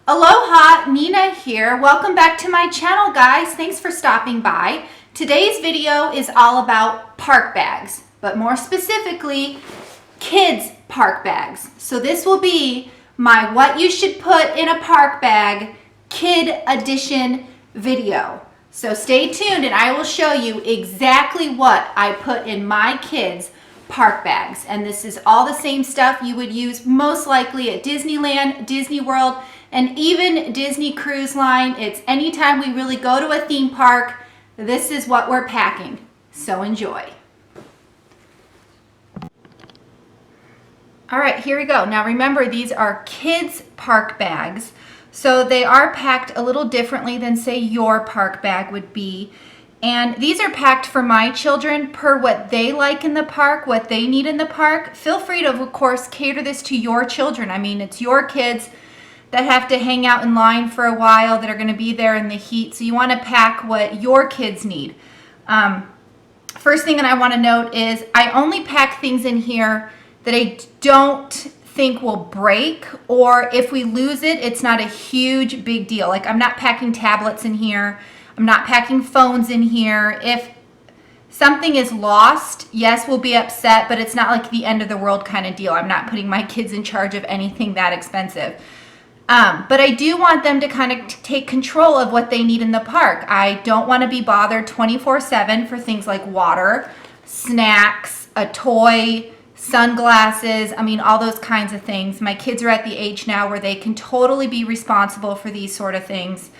Aloha, Nina here. Welcome back to my channel, guys. Thanks for stopping by. Today's video is all about park bags, but more specifically, kids park bags. So this will be my what you should put in a park bag kid edition video. So stay tuned and I will show you exactly what I put in my kids' park bags. And this is all the same stuff you would use most likely at Disneyland, Disney World, and even Disney Cruise Line. It's anytime we really go to a theme park, this is what we're packing. So enjoy. All right, here we go. Now remember, these are kids' park bags. So they are packed a little differently than say your park bag would be. And these are packed for my children per what they like in the park, what they need in the park. Feel free to, of course, cater this to your children. I mean, it's your kids that have to hang out in line for a while, that are gonna be there in the heat. So you wanna pack what your kids need. First thing that I wanna note is I only pack things in here that I don't think will break, or if we lose it, it's not a huge big deal. Like I'm not packing tablets in here. I'm not packing phones in here. If something is lost, yes, we'll be upset, but it's not like the end of the world kind of deal. I'm not putting my kids in charge of anything that expensive. But I do want them to kind of take control of what they need in the park. I don't want to be bothered 24/7 for things like water, snacks, a toy, sunglasses, I mean, all those kinds of things. My kids are at the age now where they can totally be responsible for these sort of things.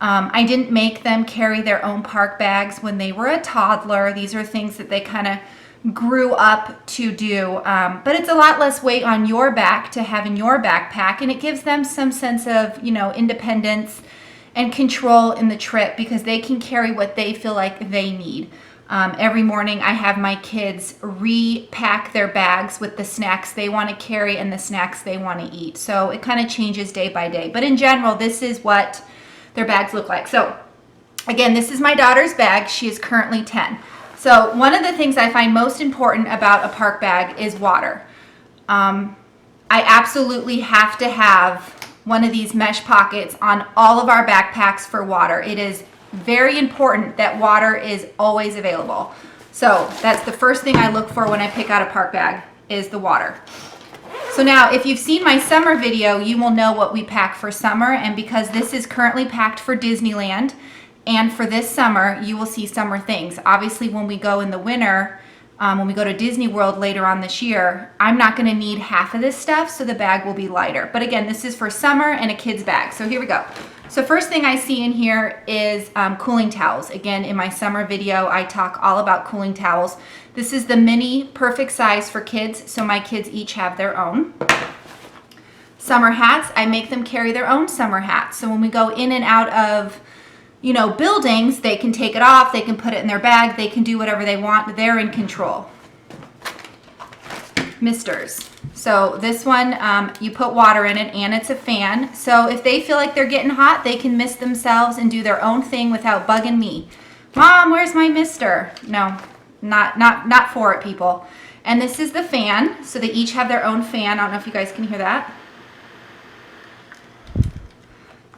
I didn't make them carry their own park bags when they were a toddler. These are things that they kind of grew up to do. But it's a lot less weight on your back to have in your backpack, and it gives them some sense of, you know, independence and control in the trip because they can carry what they feel like they need. Every morning I have my kids repack their bags with the snacks they want to carry and the snacks they want to eat. So it kind of changes day by day. But in general, this is what their bags look like. So again, this is my daughter's bag. She is currently 10. So one of the things I find most important about a park bag is water. I absolutely have to have one of these mesh pockets on all of our backpacks for water. It is very important that water is always available. So that's the first thing I look for when I pick out a park bag is the water. So now if you've seen my summer video, you will know what we pack for summer, and because this is currently packed for Disneyland and for this summer, you will see summer things. Obviously when we go in the winter, when we go to Disney World later on this year, I'm not gonna need half of this stuff, so the bag will be lighter. But again, this is for summer and a kid's bag. So here we go. So first thing I see in here is cooling towels. Again, in my summer video, I talk all about cooling towels. This is the mini perfect size for kids, so my kids each have their own. Summer hats, I make them carry their own summer hats. So when we go in and out of, you know, buildings, they can take it off, they can put it in their bag, they can do whatever they want, they're in control. Misters. So this one, you put water in it and it's a fan. So if they feel like they're getting hot, they can mist themselves and do their own thing without bugging me. Mom, where's my mister? No, not for it, people. And this is the fan. So they each have their own fan. I don't know if you guys can hear that.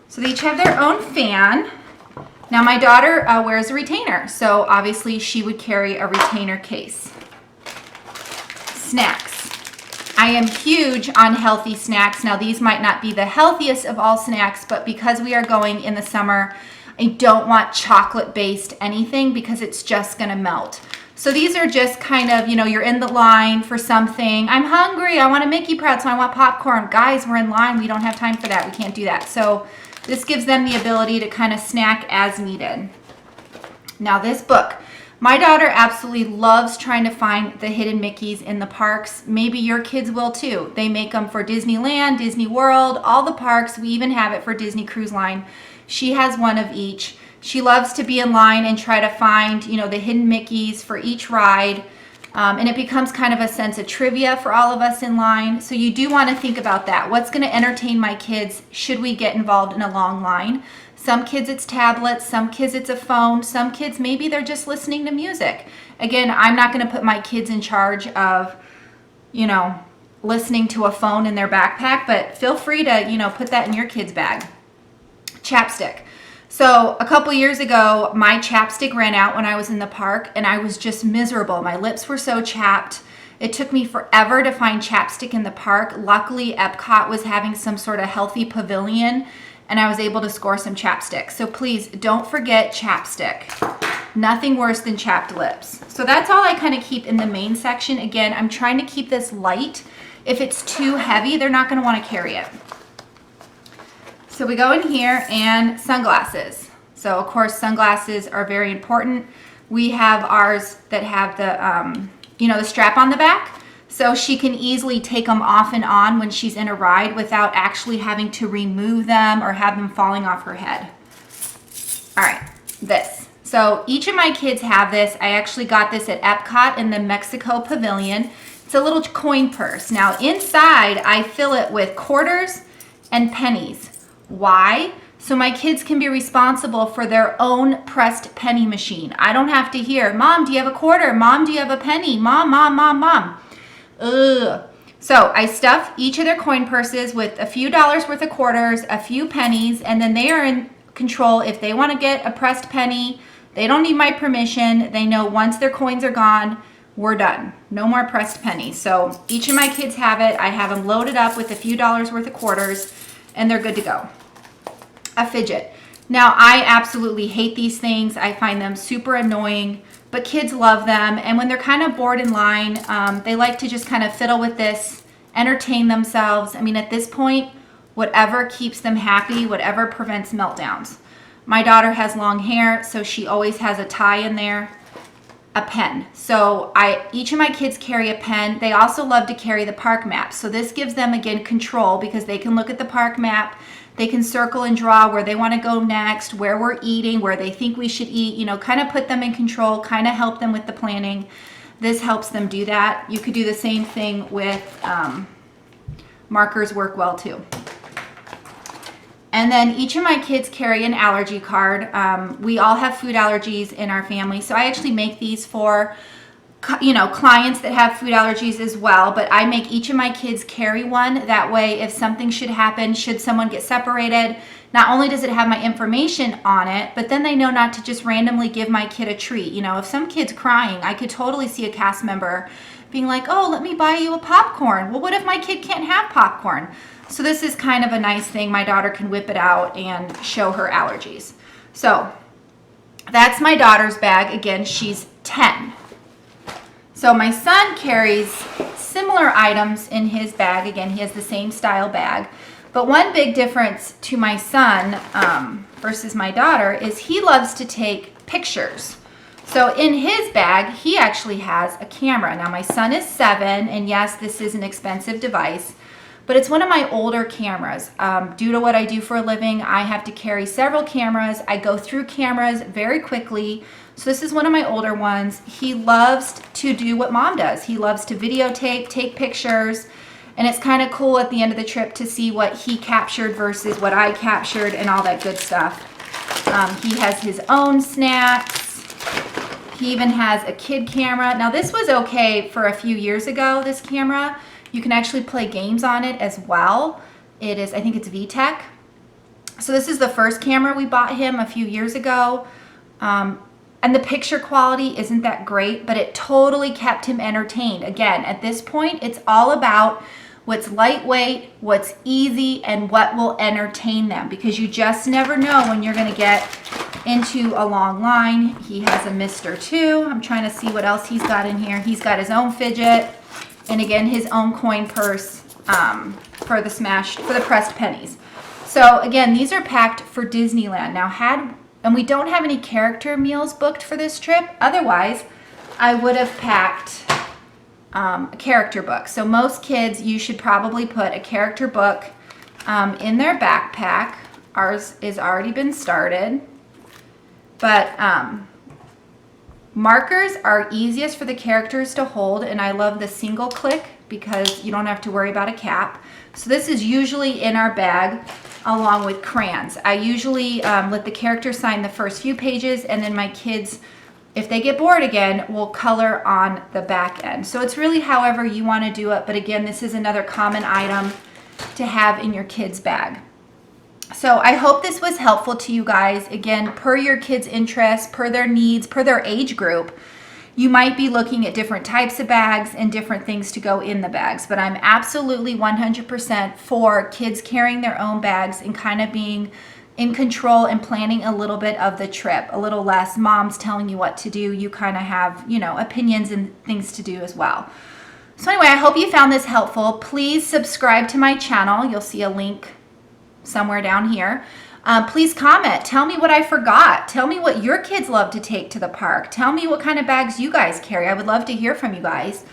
So they each have their own fan. Now my daughter wears a retainer. So obviously she would carry a retainer case. Snacks. I am huge on healthy snacks. Now these might not be the healthiest of all snacks, but because we are going in the summer, I don't want chocolate-based anything because it's just gonna melt. So these are just kind of, you know, you're in the line for something. I'm hungry, I want a Mickey pretzel, I want popcorn. Guys, we're in line, we don't have time for that, we can't do that. So this gives them the ability to kind of snack as needed. Now this book. My daughter absolutely loves trying to find the hidden Mickeys in the parks. Maybe your kids will too. They make them for Disneyland, Disney World, all the parks. We even have it for Disney Cruise Line. She has one of each. She loves to be in line and try to find, you know, the hidden Mickeys for each ride. And it becomes kind of a sense of trivia for all of us in line. So you do want to think about that. What's going to entertain my kids should we get involved in a long line? Some kids it's tablets, some kids it's a phone, some kids maybe they're just listening to music. Again, I'm not going to put my kids in charge of, you know, listening to a phone in their backpack, but feel free to, you know, put that in your kid's bag. Chapstick. So a couple years ago, my chapstick ran out when I was in the park and I was just miserable. My lips were so chapped. It took me forever to find chapstick in the park. Luckily, Epcot was having some sort of healthy pavilion and I was able to score some chapstick. So please don't forget chapstick. Nothing worse than chapped lips. So that's all I kind of keep in the main section. Again, I'm trying to keep this light. If it's too heavy, they're not going to want to carry it. So we go in here, and sunglasses. So of course sunglasses are very important. We have ours that have the, you know, the strap on the back. So she can easily take them off and on when she's in a ride without actually having to remove them or have them falling off her head. All right, this. So each of my kids have this. I actually got this at Epcot in the Mexico Pavilion. It's a little coin purse. Now inside, I fill it with quarters and pennies. Why? So my kids can be responsible for their own pressed penny machine. I don't have to hear, Mom, do you have a quarter? Mom, do you have a penny? Mom, Mom, Mom, Mom. Ugh. So I stuff each of their coin purses with a few dollars worth of quarters, a few pennies, and then they are in control. If they want to get a pressed penny, they don't need my permission. They know once their coins are gone, we're done. No more pressed pennies. So each of my kids have it. I have them loaded up with a few dollars worth of quarters, and they're good to go. A fidget. Now, I absolutely hate these things. I find them super annoying, but kids love them. And when they're kind of bored in line, they like to just kind of fiddle with this, entertain themselves. I mean, at this point, whatever keeps them happy, whatever prevents meltdowns. My daughter has long hair, so she always has a tie in there. A pen. So each of my kids carry a pen. They also love to carry the park map. So this gives them, again, control because they can look at the park map. They can circle and draw where they want to go next, where we're eating, where they think we should eat, you know, kind of put them in control, kind of help them with the planning. This helps them do that. You could do the same thing with markers, work well too. And then each of my kids carry an allergy card. We all have food allergies in our family. So I actually make these for, you know, clients that have food allergies as well. But I make each of my kids carry one. That way, if something should happen, should someone get separated, not only does it have my information on it, but then they know not to just randomly give my kid a treat. You know, if some kid's crying, I could totally see a cast member being like, oh, let me buy you a popcorn. Well, what if my kid can't have popcorn? So this is kind of a nice thing. My daughter can whip it out and show her allergies. So that's my daughter's bag. Again, she's 10. So my son carries similar items in his bag. Again, he has the same style bag. But one big difference to my son versus my daughter is he loves to take pictures. So in his bag, he actually has a camera. Now my son is 7, and yes, this is an expensive device, but it's one of my older cameras. Due to what I do for a living, I have to carry several cameras. I go through cameras very quickly. So this is one of my older ones. He loves to do what Mom does. He loves to videotape, take pictures, and it's kind of cool at the end of the trip to see what he captured versus what I captured and all that good stuff. He has his own snacks. He even has a kid camera. Now this was okay for a few years ago, this camera. You can actually play games on it as well. It is, I think it's VTech. So this is the first camera we bought him a few years ago. And the picture quality isn't that great, but it totally kept him entertained. Again, at this point, it's all about what's lightweight, what's easy, and what will entertain them, because you just never know when you're gonna get into a long line. He has a mister too. I'm trying to see what else he's got in here. He's got his own fidget, and again, his own coin purse for the pressed pennies. So again, these are packed for Disneyland. Now and we don't have any character meals booked for this trip. Otherwise, I would have packed a character book. So most kids, you should probably put a character book in their backpack. Ours has already been started. But markers are easiest for the characters to hold, and I love the single click because you don't have to worry about a cap. So this is usually in our bag along with crayons. I usually let the character sign the first few pages, and then my kids if they get bored again, we'll color on the back end. So it's really however you want to do it. But again, this is another common item to have in your kids' bag. So I hope this was helpful to you guys. Again, per your kids' interests, per their needs, per their age group, you might be looking at different types of bags and different things to go in the bags. But I'm absolutely 100% for kids carrying their own bags and kind of being in control and planning a little bit of the trip, a little less moms telling you what to do. You kind of have, you know, opinions and things to do as well. So anyway, I hope you found this helpful. Please subscribe to my channel. You'll see a link somewhere down here. Please comment. Tell me what I forgot. Tell me what your kids love to take to the park. Tell me what kind of bags you guys carry. I would love to hear from you guys.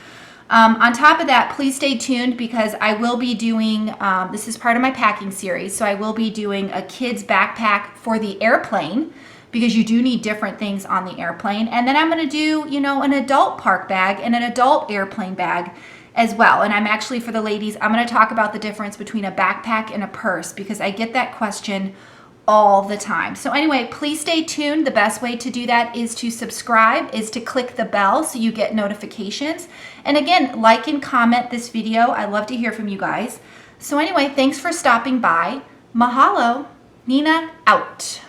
On top of that, please stay tuned because I will be doing, this is part of my packing series, so I will be doing a kid's backpack for the airplane because you do need different things on the airplane. And then I'm going to do, you know, an adult park bag and an adult airplane bag as well. And I'm actually, for the ladies, I'm going to talk about the difference between a backpack and a purse because I get that question all the time. So anyway, please stay tuned. The best way to do that is to subscribe, is to click the bell so you get notifications. And again, like and comment this video. I love to hear from you guys. So anyway, thanks for stopping by. Mahalo. Nina out.